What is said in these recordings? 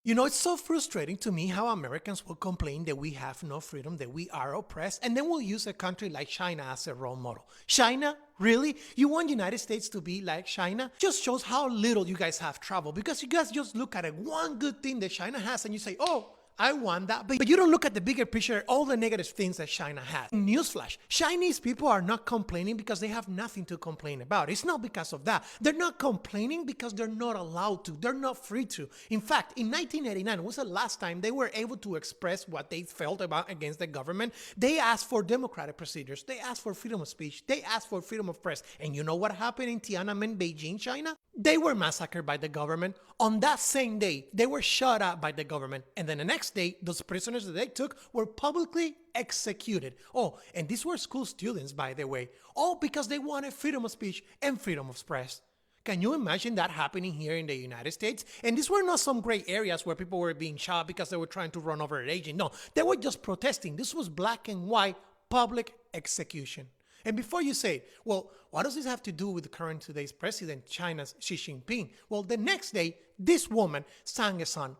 You know, it's so frustrating to me how Americans will complain that we have no freedom, that we are oppressed, and then we'll use a country like China as a role model. China? Really? You want United States to be like China? Just shows how little you guys have traveled, because you guys just look at it, one good thing that China has and you say, oh, I want that. But you don't look at the bigger picture, all the negative things that China has. Newsflash, Chinese people are not complaining because they have nothing to complain about. It's not because of that. They're not complaining because they're not allowed to. They're not free to. In fact, in 1989 was the last time they were able to express what they felt about against the government. They asked for democratic procedures. They asked for freedom of speech. They asked for freedom of press. And you know what happened in Tiananmen, Beijing, China? They were massacred by the government. On that same day, they were shot at by the government. And then the next day, those prisoners that they took were publicly executed. Oh, and these were school students, by the way. All because they wanted freedom of speech and freedom of press. Can you imagine that happening here in the United States? And these were not some gray areas where people were being shot because they were trying to run over an agent. No, they were just protesting. This was black and white public execution. And before you say, well, what does this have to do with the current today's president, China's Xi Jinping? Well, the next day, this woman sang a song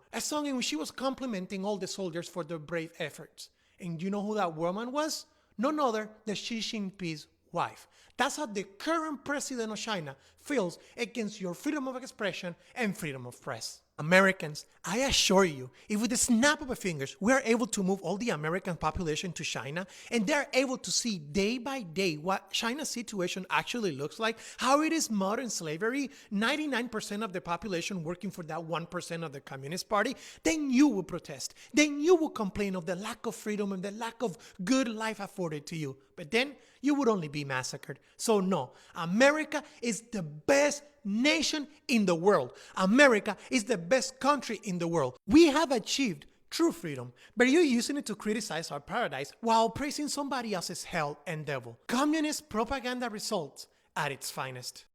in which she was complimenting all the soldiers for their brave efforts. And you know who that woman was? None other than Xi Jinping's wife. That's how the current president of China feels against your freedom of expression and freedom of press. Americans, I assure you, if with the snap of a fingers, we are able to move all the American population to China, and they're able to see day by day what China's situation actually looks like, how it is modern slavery, 99% of the population working for that 1% of the Communist Party, then you will protest. Then you will complain of the lack of freedom and the lack of good life afforded to you. But then you would only be massacred. So no, America is the best nation in the world. America is the best country in the world. We have achieved true freedom, but you're using it to criticize our paradise while praising somebody else's hell and devil. Communist propaganda results at its finest.